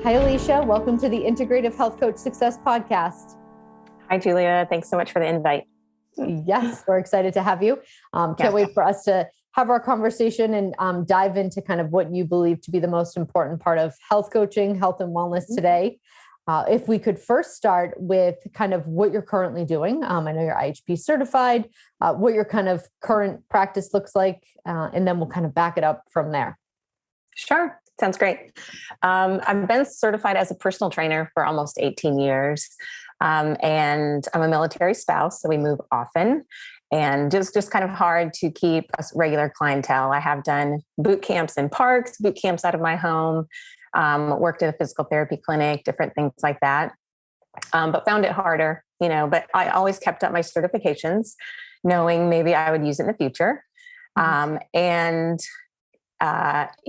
Hi, Alicia. Welcome to the Integrative Health Coach Success Podcast. Hi, Julia. Thanks so much for the invite. Yes, we're excited to have you. Can't wait for us to have our conversation and dive into kind of what you believe to be the most important part of health coaching, health and wellness today. If we could first start with kind of what you're currently doing. I know you're IHP certified, what your kind of current practice looks like, and then we'll kind of back it up from there. Sure. Sounds great. I've been certified as a personal trainer for almost 18 years. And I'm a military spouse, so we move often. And it's just kind of hard to keep a regular clientele. I have done boot camps in parks, boot camps out of my home, worked at a physical therapy clinic, different things like that. But found it harder, but I always kept up my certifications, knowing maybe I would use it in the future.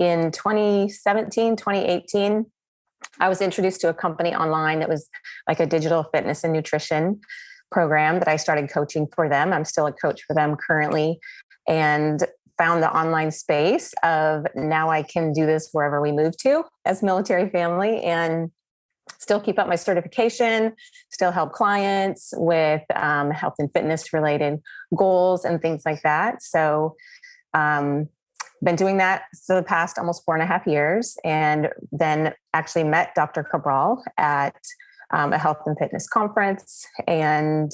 In 2017, 2018, I was introduced to a company online that was like a digital fitness and nutrition program that I started coaching for them. I'm still a coach for them currently, and found the online space of now I can do this wherever we move to as military family and still keep up my certification, still help clients with health and fitness related goals and things like that. So, been doing that for the past almost 4.5 years, and then actually met Dr. Cabral at a health and fitness conference and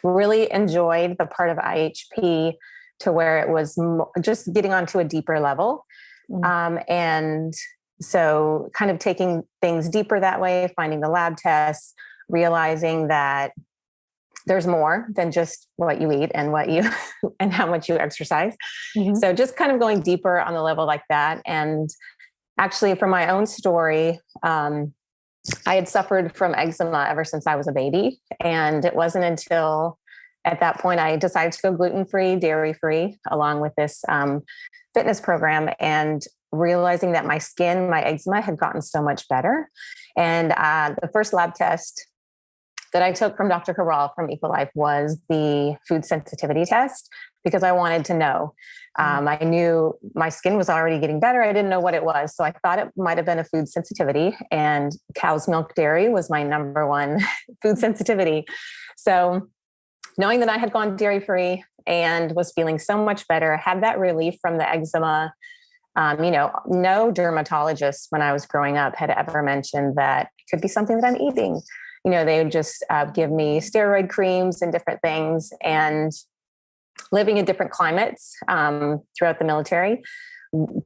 really enjoyed the part of IHP to where it was just getting onto a deeper level. And so kind of taking things deeper that way, finding the lab tests, realizing that there's more than just what you eat and and how much you exercise. So just kind of going deeper on the level like that. And actually from my own story, I had suffered from eczema ever since I was a baby. And it wasn't until at that point I decided to go gluten-free, dairy-free, along with this fitness program, and realizing that my skin, my eczema had gotten so much better. And the first lab test that I took from Dr. Cabral from Equilife was the food sensitivity test, because I wanted to know. I knew my skin was already getting better. I didn't know what it was. So I thought it might've been a food sensitivity, and cow's milk dairy was my number one food sensitivity. So knowing that I had gone dairy-free and was feeling so much better, had that relief from the eczema. No dermatologist when I was growing up had ever mentioned that it could be something that I'm eating. They would just give me steroid creams and different things, and living in different climates throughout the military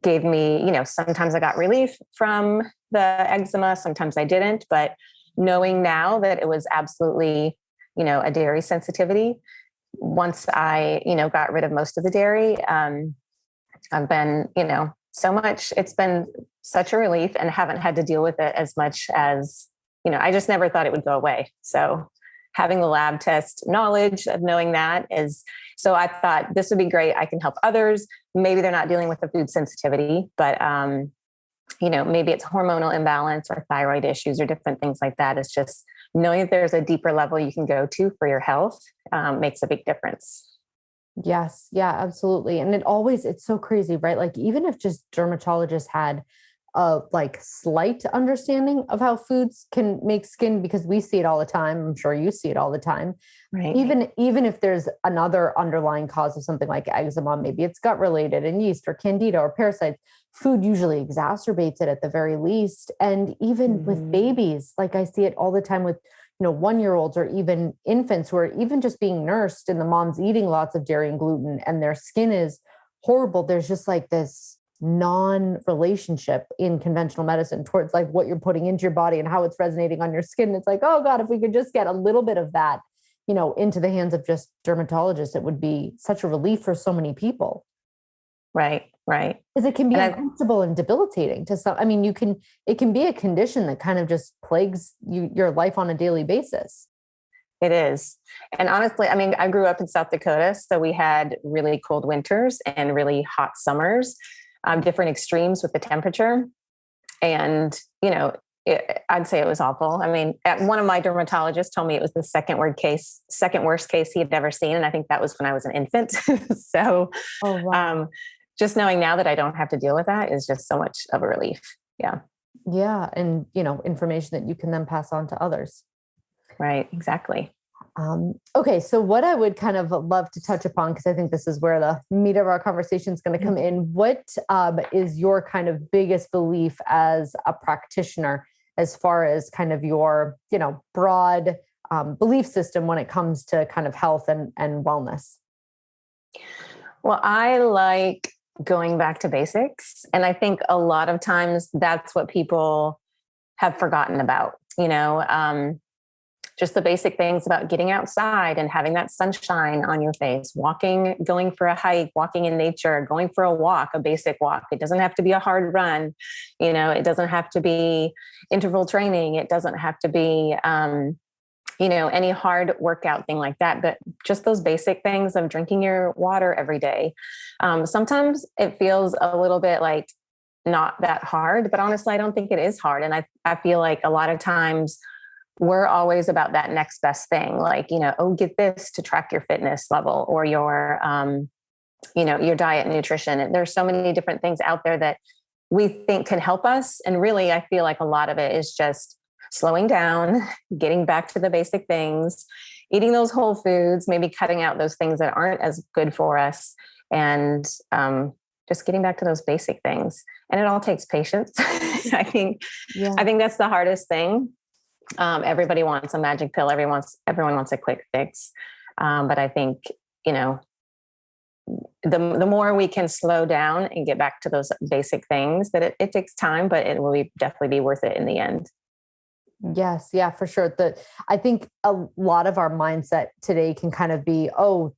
gave me, sometimes I got relief from the eczema, sometimes I didn't, but knowing now that it was absolutely, a dairy sensitivity, once I, got rid of most of the dairy, I've been, it's been such a relief, and haven't had to deal with it as much as, I just never thought it would go away. So having the lab test knowledge of knowing that so I thought this would be great. I can help others. Maybe they're not dealing with a food sensitivity, but, maybe it's hormonal imbalance or thyroid issues or different things like that. It's just knowing that there's a deeper level you can go to for your health makes a big difference. Yes. Yeah, absolutely. And it's so crazy, right? Like even if just dermatologists had a slight understanding of how foods can make skin, because we see it all the time. I'm sure you see it all the time. Right. Even if there's another underlying cause of something like eczema, maybe it's gut related and yeast or candida or parasites, food usually exacerbates it at the very least. And even with babies, I see it all the time with 1-year-olds or even infants who are even just being nursed and the mom's eating lots of dairy and gluten and their skin is horrible. There's just this non-relationship in conventional medicine towards what you're putting into your body and how it's resonating on your skin. It's oh God, if we could just get a little bit of that, into the hands of just dermatologists, it would be such a relief for so many people. Right. Because it can be uncomfortable and debilitating to some. It can be a condition that kind of just plagues your life on a daily basis. It is. And honestly, I grew up in South Dakota, so we had really cold winters and really hot summers, different extremes with the temperature. And, I'd say it was awful. One of my dermatologists told me it was the second worst case he had ever seen. And I think that was when I was an infant. So, oh, wow. Just knowing now that I don't have to deal with that is just so much of a relief. Yeah. Yeah. And, information that you can then pass on to others. Right. Exactly. Okay. So what I would kind of love to touch upon, because I think this is where the meat of our conversation is going to come in. What is your kind of biggest belief as a practitioner, as far as kind of your, broad belief system when it comes to kind of health and wellness? Well, I like going back to basics. And I think a lot of times that's what people have forgotten about, just the basic things about getting outside and having that sunshine on your face, walking, going for a hike, walking in nature, going for a walk, a basic walk. It doesn't have to be a hard run. It doesn't have to be interval training. It doesn't have to be, any hard workout thing like that, but just those basic things of drinking your water every day. Sometimes it feels a little bit like not that hard, but honestly, I don't think it is hard. And I feel like a lot of times we're always about that next best thing, like, get this to track your fitness level or your diet and nutrition. And there's so many different things out there that we think can help us. And really, I feel like a lot of it is just slowing down, getting back to the basic things, eating those whole foods, maybe cutting out those things that aren't as good for us, and just getting back to those basic things. And it all takes patience. I think that's the hardest thing. Everybody wants a magic pill. Everyone wants a quick fix. But I think, the more we can slow down and get back to those basic things, that it takes time, but it will definitely be worth it in the end. Yes. Yeah, for sure. I think a lot of our mindset today can kind of be,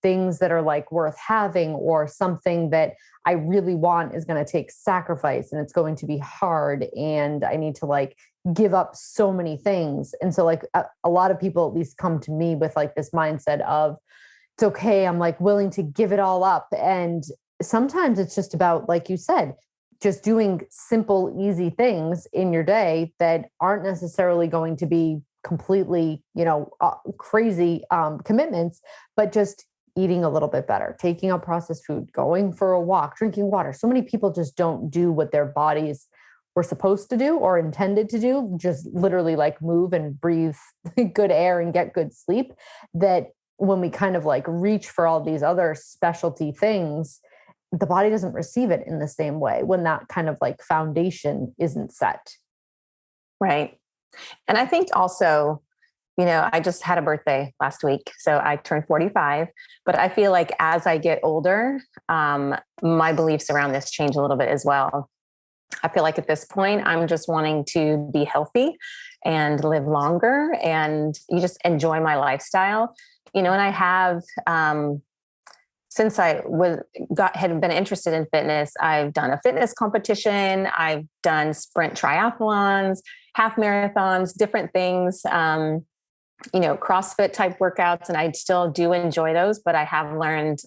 things that are like worth having, or something that I really want is going to take sacrifice and it's going to be hard. And I need to like give up so many things. And so like a lot of people at least come to me with like this mindset of, it's okay, I'm like willing to give it all up. And sometimes it's just about, like you said, just doing simple, easy things in your day that aren't necessarily going to be completely, crazy commitments, but just eating a little bit better, taking out processed food, going for a walk, drinking water. So many people just don't do what their bodies were supposed to do or intended to do, just literally like move and breathe good air and get good sleep. That when we kind of like reach for all these other specialty things, the body doesn't receive it in the same way when that kind of like foundation isn't set. Right. And I think also, I just had a birthday last week, so I turned 45, but I feel like as I get older, my beliefs around this change a little bit as well. I feel like at this point, I'm just wanting to be healthy and live longer and you just enjoy my lifestyle, and I have, since I had been interested in fitness, I've done a fitness competition. I've done sprint triathlons, half marathons, different things, CrossFit type workouts. And I still do enjoy those, but I have learned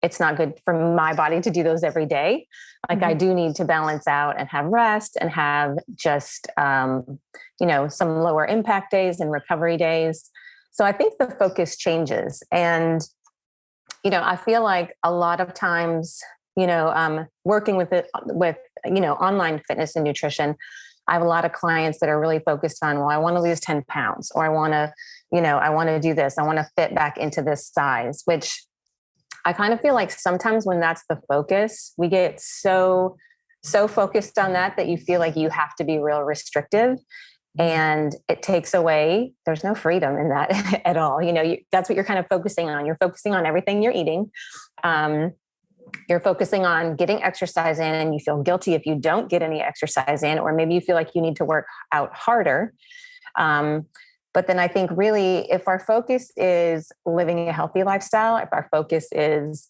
it's not good for my body to do those every day. Like I do need to balance out and have rest and have just, some lower impact days and recovery days. So I think the focus changes. And I feel like a lot of times, working with online fitness and nutrition, I have a lot of clients that are really focused on, well, I want to lose 10 pounds, or I want to do this. I want to fit back into this size, which I kind of feel like sometimes when that's the focus, we get so focused on that you feel like you have to be real restrictive. And it takes away, there's no freedom in that at all. That's what you're kind of focusing on. You're focusing on everything you're eating. You're focusing on getting exercise in, and you feel guilty if you don't get any exercise in, or maybe you feel like you need to work out harder. But then I think really, if our focus is living a healthy lifestyle, if our focus is,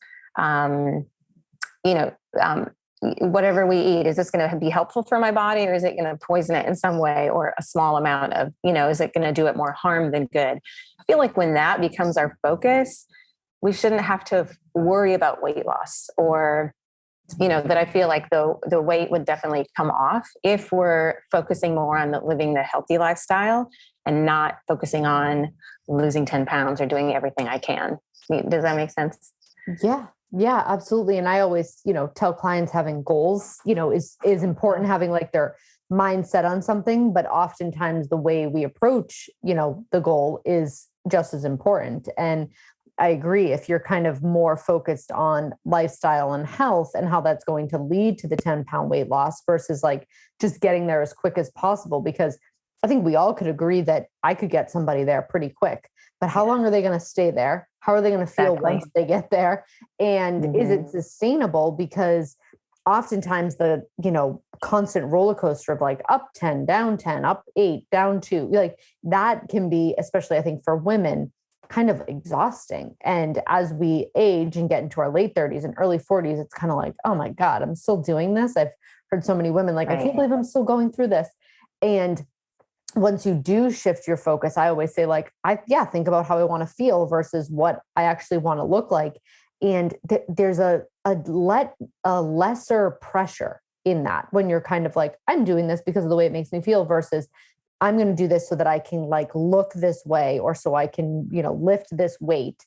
whatever we eat, is this going to be helpful for my body, or is it going to poison it in some way, or a small amount of, is it going to do it more harm than good? I feel like when that becomes our focus, we shouldn't have to worry about weight loss, or, that I feel like the weight would definitely come off if we're focusing more on living the healthy lifestyle and not focusing on losing 10 pounds or doing everything I can. Does that make sense? Yeah, Yeah, absolutely. And I always, tell clients having goals, is important, having like their mindset on something, but oftentimes the way we approach, the goal is just as important. And I agree, if you're kind of more focused on lifestyle and health and how that's going to lead to the 10-pound weight loss versus like just getting there as quick as possible, because I think we all could agree that I could get somebody there pretty quick, but how long are they going to stay there? How are they going to feel once they get there? And is it sustainable? Because oftentimes the, constant roller coaster of like up 10, down 10, up 8, down 2, like that can be, especially I think for women, kind of exhausting. And as we age and get into our late 30s and early 40s, it's kind of like, oh my God, I'm still doing this. I've heard so many women like, I can't believe I'm still going through this. And once you do shift your focus, I always say like, think about how I want to feel versus what I actually want to look like. And there's a lesser pressure in that when you're kind of like, I'm doing this because of the way it makes me feel versus I'm going to do this so that I can like look this way, or so I can, lift this weight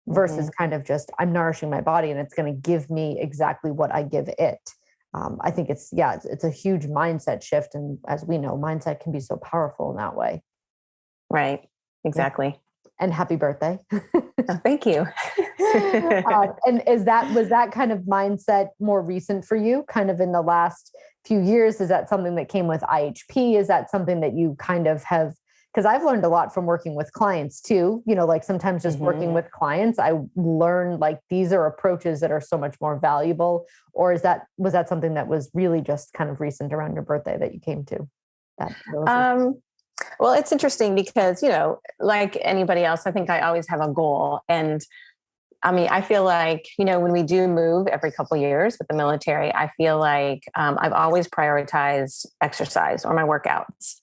versus kind of just I'm nourishing my body and it's going to give me exactly what I give it. I think it's a huge mindset shift. And as we know, mindset can be so powerful in that way. Right. Exactly. Yeah. And happy birthday. Oh, thank you. And was that kind of mindset more recent for you, kind of in the last few years? Is that something that came with IHP? Is that something that you kind of have, because I've learned a lot from working with clients too, like sometimes just working with clients, I learn like these are approaches that are so much more valuable. Or was that something that was really just kind of recent around your birthday that you came to that? Well, it's interesting because, like anybody else, I think I always have a goal. And I mean, I feel like, when we do move every couple of years with the military, I feel like I've always prioritized exercise or my workouts.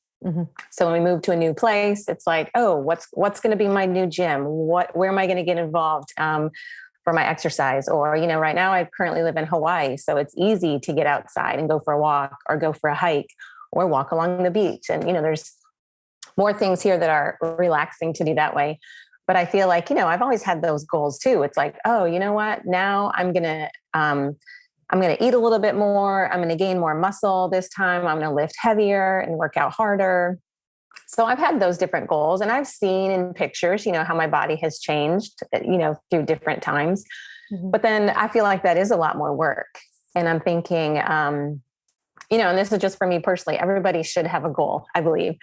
So when we move to a new place, it's like, oh, what's going to be my new gym? Where am I going to get involved for my exercise? Or, right now I currently live in Hawaii, so it's easy to get outside and go for a walk or go for a hike or walk along the beach. And, there's more things here that are relaxing to do that way. But I feel like, I've always had those goals too. It's like, oh, you know what? Now I'm going to eat a little bit more. I'm going to gain more muscle this time. I'm going to lift heavier and work out harder. So I've had those different goals, and I've seen in pictures, how my body has changed, through different times. But then I feel like that is a lot more work. And I'm thinking, and this is just for me personally, everybody should have a goal, I believe.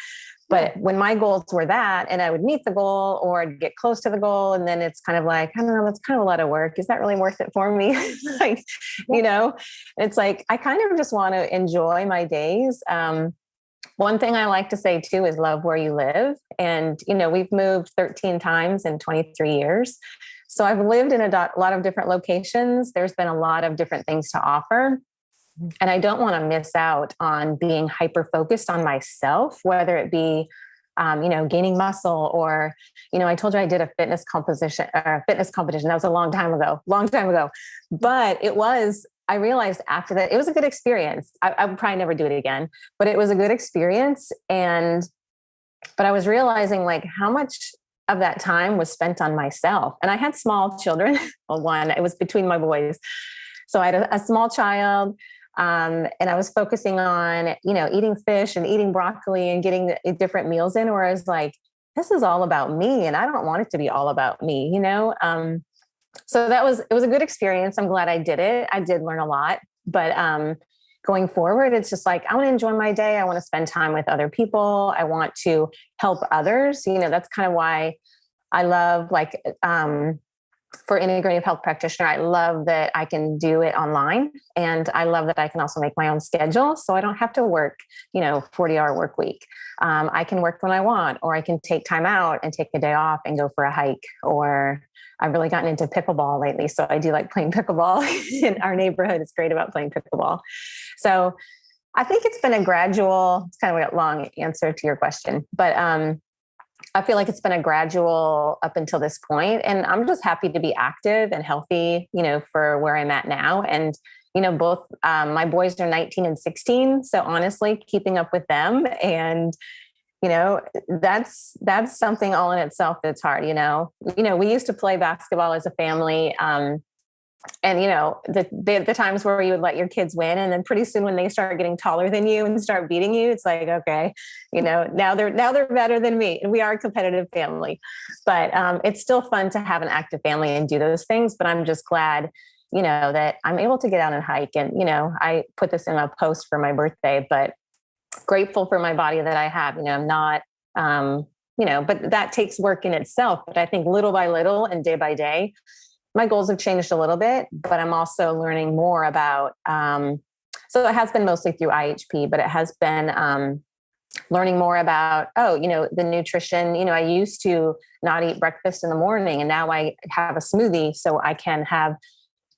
But when my goals were that, and I would meet the goal or I'd get close to the goal, and then it's kind of like, I don't know, that's kind of a lot of work. Is that really worth it for me? It's like, I kind of just want to enjoy my days. One thing I like to say too is love where you live. And, we've moved 13 times in 23 years. So I've lived in a lot of different locations. There's been a lot of different things to offer. And I don't want to miss out on being hyper-focused on myself, whether it be, gaining muscle or, I told you I did a fitness competition. That was a long time ago. But I realized after that, it was a good experience. I would probably never do it again, but it was a good experience. But I was realizing like how much of that time was spent on myself. And I had small children. Well, it was between my boys. So I had a small child. And I was focusing on, eating fish and eating broccoli and getting the different meals in, where I was like, this is all about me. And I don't want it to be all about me, So it was a good experience. I'm glad I did it. I did learn a lot, but, going forward, it's just like, I want to enjoy my day. I want to spend time with other people. I want to help others. That's kind of why I love for Integrative Health Practitioner, I love that I can do it online, and I love that I can also make my own schedule. So I don't have to work, 40-hour work week. I can work when I want, or I can take time out and take a day off and go for a hike. Or I've really gotten into pickleball lately. So I do like playing pickleball in our neighborhood. It's great about playing pickleball. So I think it's been it's kind of a long answer to your question, but, I feel like it's been a gradual up until this point, and I'm just happy to be active and healthy, for where I'm at now. And, both my boys are 19 and 16. So honestly, keeping up with them and, that's something all in itself that's hard. We used to play basketball as a family. And, you know, the times where you would let your kids win, and then pretty soon when they start getting taller than you and start beating you, it's like, okay, you know, now they're better than me, and we are a competitive family. But it's still fun to have an active family and do those things. But I'm just glad, you know, that I'm able to get out and hike. And, you know, I put this in a post for my birthday, but grateful for my body that I have. You know, I'm not, you know, but that takes work in itself. But I think little by little and day by day, my goals have changed a little bit, but I'm also learning more about, so it has been mostly through IHP, but it has been learning more about, you know, the nutrition. You know, I used to not eat breakfast in the morning, and now I have a smoothie so I can have,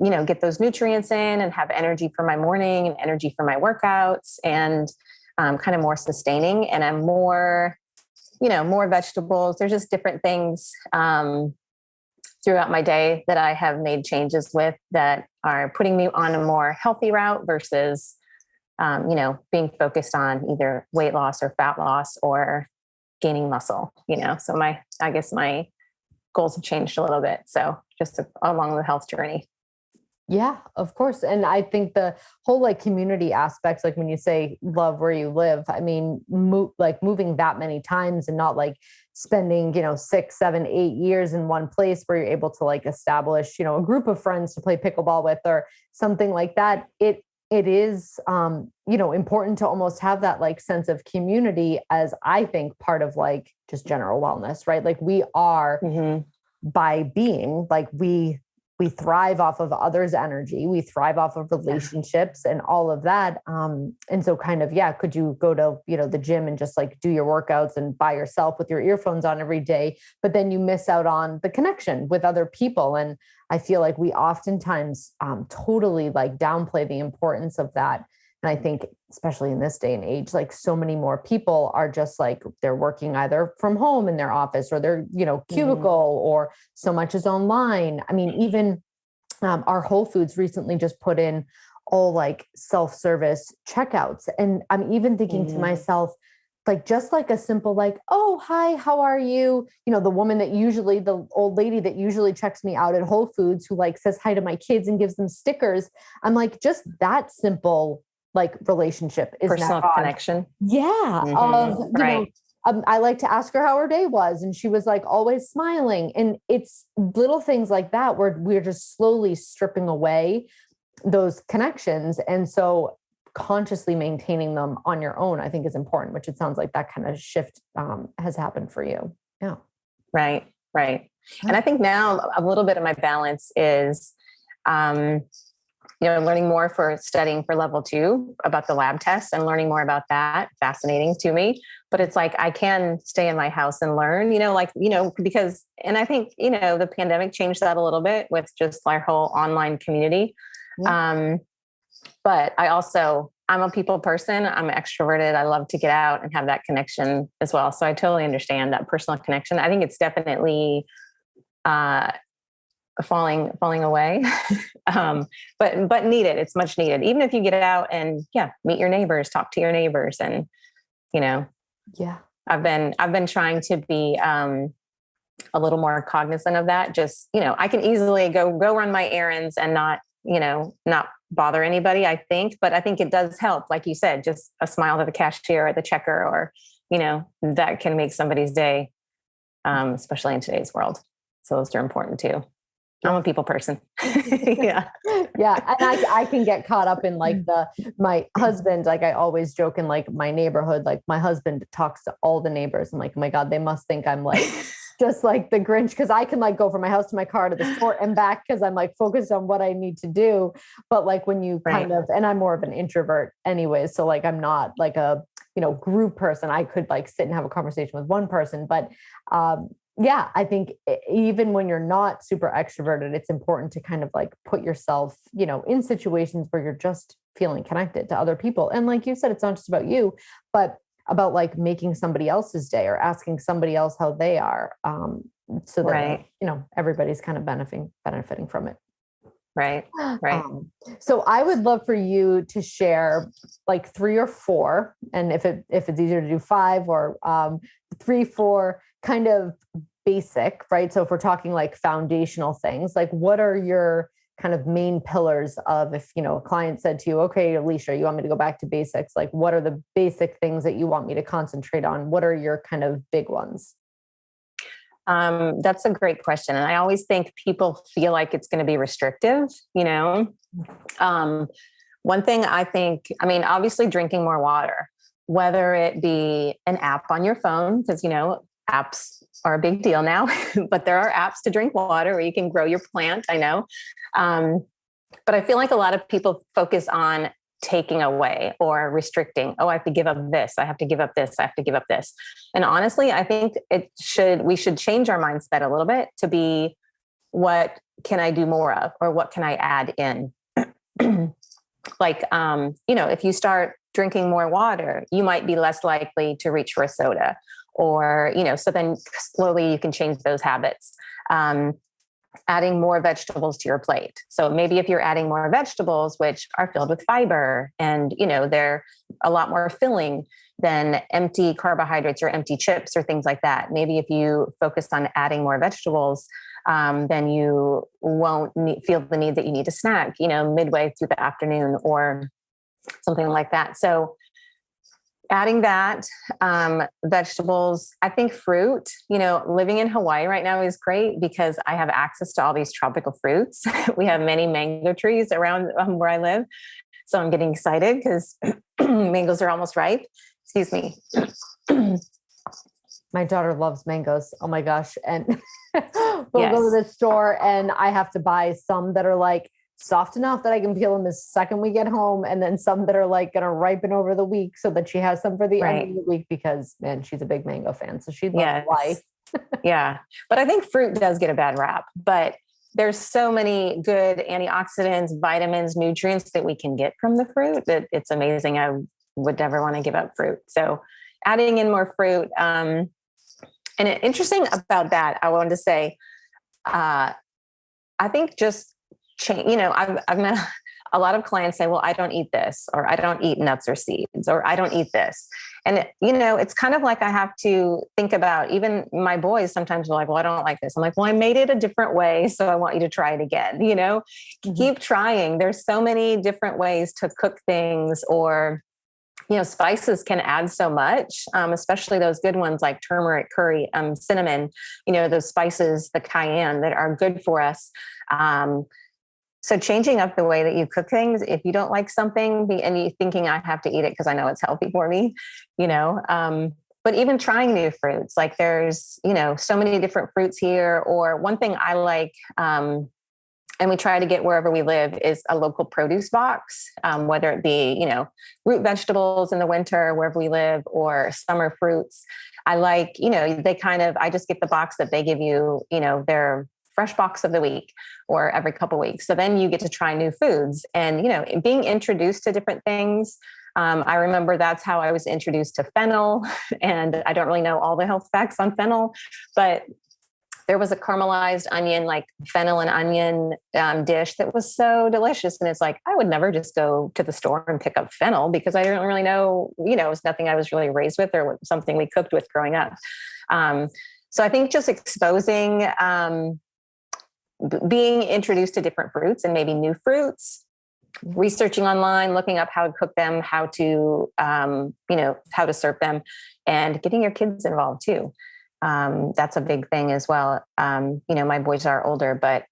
you know, get those nutrients in and have energy for my morning and energy for my workouts, and kind of more sustaining. And I'm more, you know, more vegetables. There's just different things throughout my day that I have made changes with that are putting me on a more healthy route versus, you know, being focused on either weight loss or fat loss or gaining muscle, you know. So I guess my goals have changed a little bit. So just along the health journey. Yeah, of course. And I think the whole like community aspects, like when you say love where you live, I mean, moving that many times and not like spending, you know, 6, 7, 8 years in one place where you're able to like establish, you know, a group of friends to play pickleball with or something like that. It is, you know, important to almost have that like sense of community as I think part of like just general wellness, right? Like we are by being like we thrive off of others' energy. We thrive off of relationships and all of that. And so kind of, yeah, could you go to, you know, the gym and just like do your workouts and by yourself with your earphones on every day, but then you miss out on the connection with other people. And I feel like we oftentimes totally like downplay the importance of that. And I think, especially in this day and age, like so many more people are just like, they're working either from home in their office or their, you know, cubicle, or so much is online. I mean, even our Whole Foods recently just put in all like self-service checkouts. And I'm even thinking to myself, like, just like a simple, like, oh, hi, how are you? You know, the woman that usually, the old lady that usually checks me out at Whole Foods, who like says hi to my kids and gives them stickers. I'm like, just that simple like relationship is personal connection. Yeah. Of, you know, I like to ask her how her day was. And she was like always smiling. And it's little things like that where we're just slowly stripping away those connections. And so consciously maintaining them on your own, I think is important, which it sounds like that kind of shift has happened for you. Yeah. Right. And I think now a little bit of my balance is, you know, learning more for studying for level 2 about the lab tests and learning more about that. Fascinating to me, but it's like, I can stay in my house and learn, you know, like, you know, because, and I think, you know, the pandemic changed that a little bit with just our whole online community. Yeah. But I'm a people person. I'm extroverted. I love to get out and have that connection as well. So I totally understand that personal connection. I think it's definitely, falling away, but needed. It's much needed. Even if you get out and meet your neighbors, talk to your neighbors, and you know, I've been trying to be a little more cognizant of that. Just, you know, I can easily go run my errands and not bother anybody, I think, but I think it does help. Like you said, just a smile to the cashier or the checker, or, you know, that can make somebody's day, especially in today's world. So those are important too. I'm a people person. Yeah. And I can get caught up in like my husband, like I always joke in like my neighborhood, like my husband talks to all the neighbors. I'm like, oh my God, they must think I'm like, just like the Grinch. Cause I can like go from my house to my car to the store and back, cause I'm like focused on what I need to do. But like when you kind of, and I'm more of an introvert anyway. So like, I'm not like a, you know, group person. I could like sit and have a conversation with one person, but, I think even when you're not super extroverted, it's important to kind of like put yourself, you know, in situations where you're just feeling connected to other people. And like you said, it's not just about you, but about like making somebody else's day or asking somebody else how they are. So that, you know, everybody's kind of benefiting from it. Right. So I would love for you to share like 3 or 4, and if it's easier to do 5 or 3, 4 kind of basic, right? So if we're talking like foundational things, like what are your kind of main pillars of, if, a client said to you, okay, Alicia, you want me to go back to basics? Like, what are the basic things that you want me to concentrate on? What are your kind of big ones? That's a great question. And I always think people feel like it's going to be restrictive, one thing I think, obviously drinking more water, whether it be an app on your phone, because, apps are a big deal now, but there are apps to drink water where you can grow your plant. I know. But I feel like a lot of people focus on taking away or restricting. Oh, I have to give up this. I have to give up this. I have to give up this. And honestly, I think we should change our mindset a little bit to be, what can I do more of? Or what can I add in? Like, if you start drinking more water, you might be less likely to reach for a soda, or, so then slowly you can change those habits. Adding more vegetables to your plate. So maybe if you're adding more vegetables, which are filled with fiber and, they're a lot more filling than empty carbohydrates or empty chips or things like that. Maybe if you focus on adding more vegetables, then you won't feel the need that you need a snack, midway through the afternoon or something like that. So adding that, vegetables, I think fruit, living in Hawaii right now is great because I have access to all these tropical fruits. We have many mango trees around where I live. So I'm getting excited because mangoes are almost ripe. Excuse me. My daughter loves mangoes. Oh my gosh. And we'll go to the store and I have to buy some that are like soft enough that I can peel them the second we get home. And then some that are like going to ripen over the week so that she has some for the end of the week because, man, she's a big mango fan. So she loves life. Yeah. But I think fruit does get a bad rap, but there's so many good antioxidants, vitamins, nutrients that we can get from the fruit that it's amazing. I would never want to give up fruit. So adding in more fruit. And interesting about that, I wanted to say, I think just change, I've met a lot of clients say, well, I don't eat this, or I don't eat nuts or seeds, or I don't eat this. And, it's kind of like I have to think about, even my boys sometimes are like, well, I don't like this. I'm like, well, I made it a different way. So I want you to try it again, keep trying. There's so many different ways to cook things, or, spices can add so much, especially those good ones like turmeric, curry, cinnamon, those spices, the cayenne that are good for us. So changing up the way that you cook things, if you don't like something and you're thinking I have to eat it because I know it's healthy for me, but even trying new fruits, like there's, so many different fruits here. Or one thing I like, and we try to get wherever we live, is a local produce box, whether it be, root vegetables in the winter, wherever we live, or summer fruits. I like, I just get the box that they give you, their fresh box of the week or every couple of weeks. So then you get to try new foods and, being introduced to different things. I remember that's how I was introduced to fennel, and I don't really know all the health facts on fennel, but there was a caramelized onion, like fennel and onion dish that was so delicious. And it's like, I would never just go to the store and pick up fennel because I didn't really know, it was nothing I was really raised with or something we cooked with growing up. So I think just exposing, being introduced to different fruits and maybe new fruits, researching online, looking up how to cook them, how to, how to serve them, and getting your kids involved too. That's a big thing as well. My boys are older, but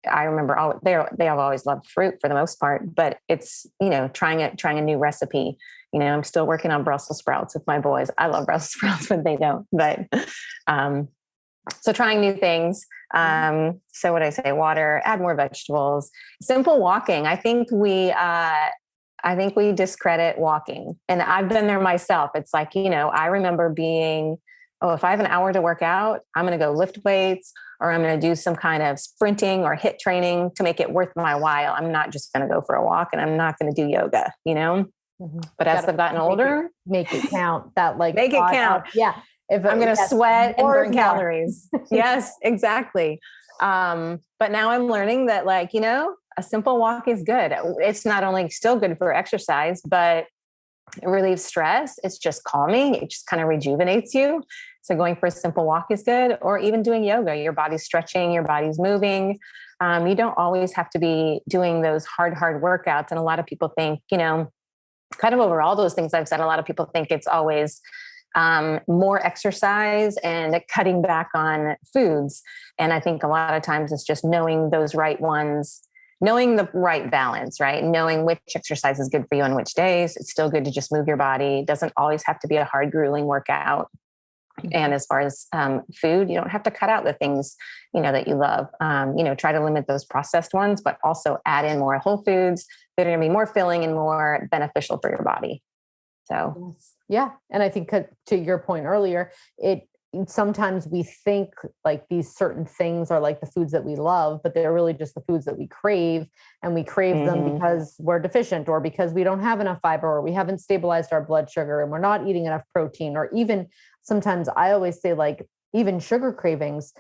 I remember they have always loved fruit for the most part, but it's, trying a new recipe. I'm still working on Brussels sprouts with my boys. I love Brussels sprouts, but they don't, but, so trying new things. So what I say, water, add more vegetables, simple walking. I think we discredit walking, and I've been there myself. It's like, I remember being, if I have an hour to work out, I'm going to go lift weights, or I'm going to do some kind of sprinting or HIIT training to make it worth my while. I'm not just going to go for a walk, and I'm not going to do yoga, Mm-hmm. But as I've gotten older, make it count. That like make it count. Yeah. If I'm going to sweat and burn calories. Yes, exactly. But now I'm learning that, like, a simple walk is good. It's not only still good for exercise, but it relieves stress. It's just calming. It just kind of rejuvenates you. So going for a simple walk is good, or even doing yoga. Your body's stretching, your body's moving. You don't always have to be doing those hard workouts. And a lot of people think, kind of over all those things I've said, a lot of people think it's always more exercise and cutting back on foods. And I think a lot of times it's just knowing those right ones, knowing the right balance, right? Knowing which exercise is good for you on which days. It's still good to just move your body. It doesn't always have to be a hard, grueling workout. And as far as food, you don't have to cut out the things, that you love. Try to limit those processed ones, but also add in more whole foods that are going to be more filling and more beneficial for your body. So, yeah. And I think to your point earlier, sometimes we think like these certain things are like the foods that we love, but they're really just the foods that we crave, and we crave them because we're deficient, or because we don't have enough fiber, or we haven't stabilized our blood sugar, and we're not eating enough protein, or even sometimes I always say, like, even sugar cravings,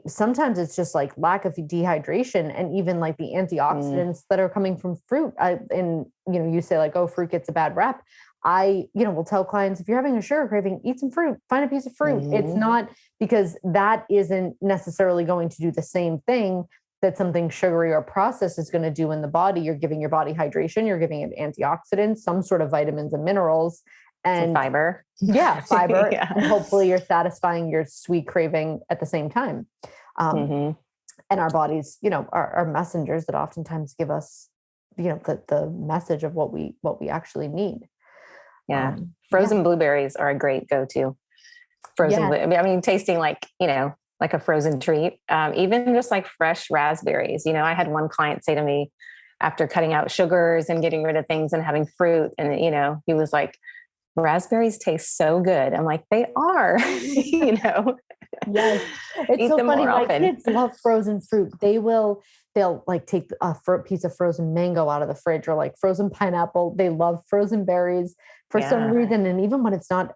sometimes it's just like lack of dehydration, and even like the antioxidants that are coming from fruit. You say like, oh, fruit gets a bad rep. I will tell clients, if you're having a sugar craving, eat some fruit, find a piece of fruit. It's not, because that isn't necessarily going to do the same thing that something sugary or processed is going to do in the body. You're giving your body hydration, you're giving it antioxidants, some sort of vitamins and minerals, and some fiber. Yeah, fiber. Yeah. And hopefully you're satisfying your sweet craving at the same time. And our bodies, are messengers that oftentimes give us, the message of what we actually need. Yeah. Frozen blueberries are a great go-to. Tasting like a frozen treat. Even just like fresh raspberries. I had one client say to me, after cutting out sugars and getting rid of things and having fruit, and he was like, raspberries taste so good. I'm like, they are. Yes. It's so funny. My kids love frozen fruit. They'll like take a piece of frozen mango out of the fridge, or like frozen pineapple. They love frozen berries for some reason. And even when it's not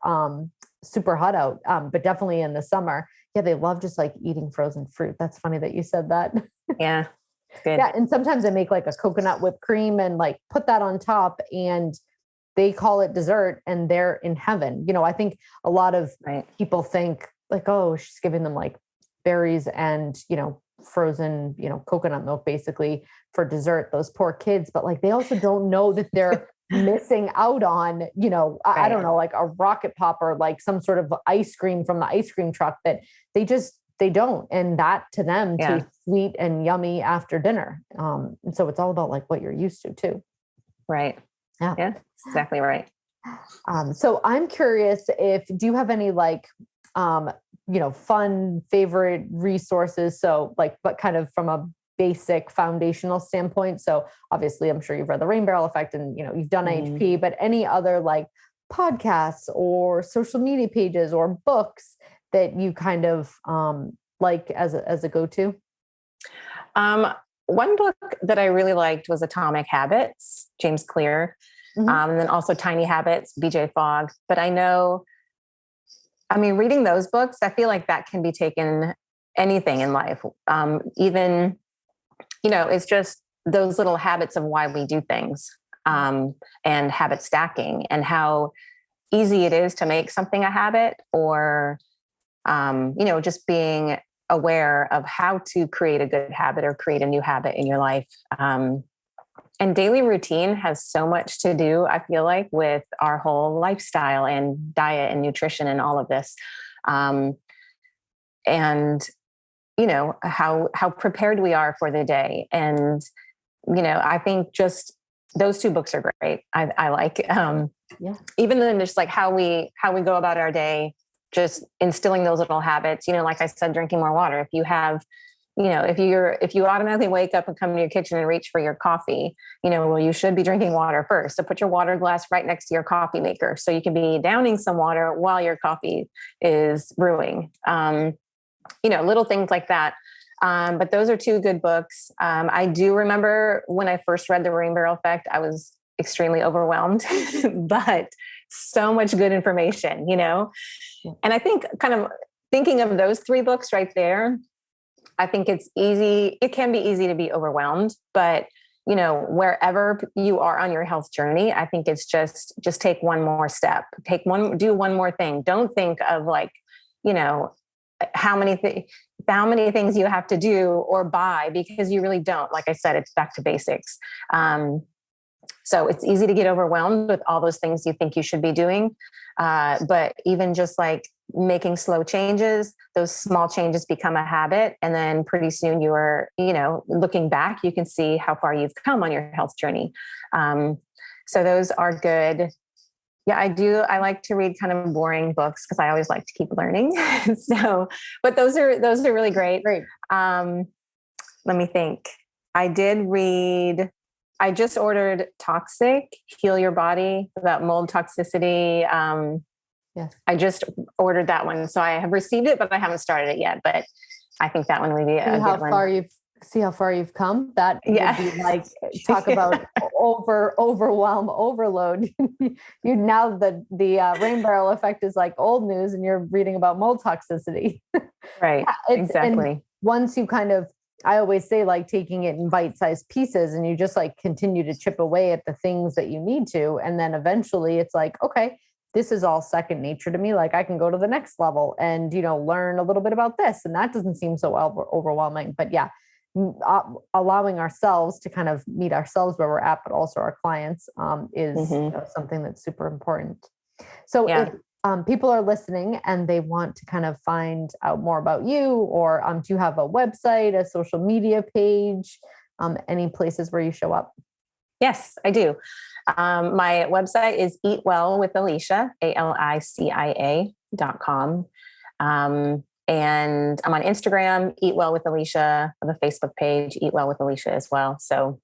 super hot out, but definitely in the summer, they love just like eating frozen fruit. That's funny that you said that. Yeah. It's good. Yeah. And sometimes I make like a coconut whipped cream and like put that on top, and they call it dessert, and they're in heaven. I think a lot of people think like, oh, she's giving them like berries and, frozen, coconut milk basically for dessert, those poor kids. But like, they also don't know that they're missing out on, I don't know, like a rocket pop, or like some sort of ice cream from the ice cream truck that they don't. And that to them tastes sweet and yummy after dinner. And so it's all about like what you're used to too. Right. Yeah. Yeah, exactly right. So I'm curious, do you have any like, fun favorite resources? So like, but kind of from a basic foundational standpoint. So obviously I'm sure you've read The Rain Barrel Effect, and, you've done HP, but any other like podcasts or social media pages or books that you kind of like as a go-to? One book that I really liked was Atomic Habits, James Clear. And then also Tiny Habits, BJ Fogg. But reading those books, I feel like that can be taken anything in life. Even, it's just those little habits of why we do things, and habit stacking, and how easy it is to make something a habit, or, just being aware of how to create a good habit or create a new habit in your life. And daily routine has so much to do, I feel like, with our whole lifestyle and diet and nutrition and all of this. And, how prepared we are for the day. And, I think just those two books are great. I like, even then just like how we go about our day, just instilling those little habits, like I said, drinking more water. If you have, if you automatically wake up and come to your kitchen and reach for your coffee, you should be drinking water first. So put your water glass right next to your coffee maker, so you can be downing some water while your coffee is brewing. Little things like that. But those are two good books. I do remember when I first read The Rain Barrel Effect, I was extremely overwhelmed, but so much good information, And I think kind of thinking of those three books right there, I think it can be easy to be overwhelmed, but wherever you are on your health journey, I think it's just take one more step, do one more thing. Don't think of like, how many how many things you have to do or buy, because you really don't. Like I said, it's back to basics. So it's easy to get overwhelmed with all those things you think you should be doing. But even just like making slow changes, those small changes become a habit. And then pretty soon you are, looking back, you can see how far you've come on your health journey. So those are good. Yeah, I do. I like to read kind of boring books because I always like to keep learning. But those are really great. Great. Let me think. I just ordered Toxic, Heal Your Body, about mold toxicity. Yes. I just ordered that one. So I have received it, but I haven't started it yet. But I think that one would be a good one. See how far you've come. That would be like, talk about overwhelm, overload. You now the rain barrel effect is like old news, and you're reading about mold toxicity. Right. Exactly. And once you I always say, like, taking it in bite-sized pieces, and you just like continue to chip away at the things that you need to. And then eventually it's like, okay, this is all second nature to me. Like, I can go to the next level and, learn a little bit about this. And that doesn't seem so overwhelming, but yeah, allowing ourselves to kind of meet ourselves where we're at, but also our clients is something that's super important. So if people are listening and they want to kind of find out more about you, or do you have a website, a social media page, any places where you show up? Yes, I do. My website is Eat Well with Alicia, ALICIA.com. And I'm on Instagram, Eat Well with Alicia. I have a Facebook page, Eat Well with Alicia as well. So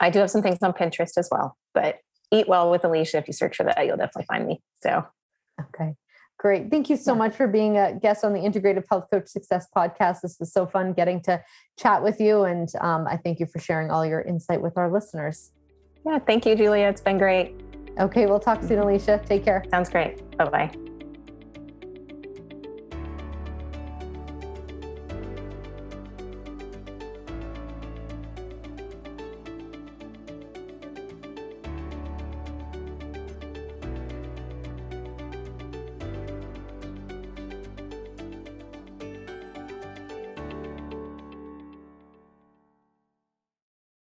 I do have some things on Pinterest as well, but Eat Well with Alicia, if you search for that, you'll definitely find me. So. Okay, great. Thank you so much for being a guest on the Integrative Health Coach Success Podcast. This was so fun getting to chat with you. And I thank you for sharing all your insight with our listeners. Yeah, thank you, Julia. It's been great. Okay, we'll talk soon, Alicia. Take care. Sounds great. Bye-bye.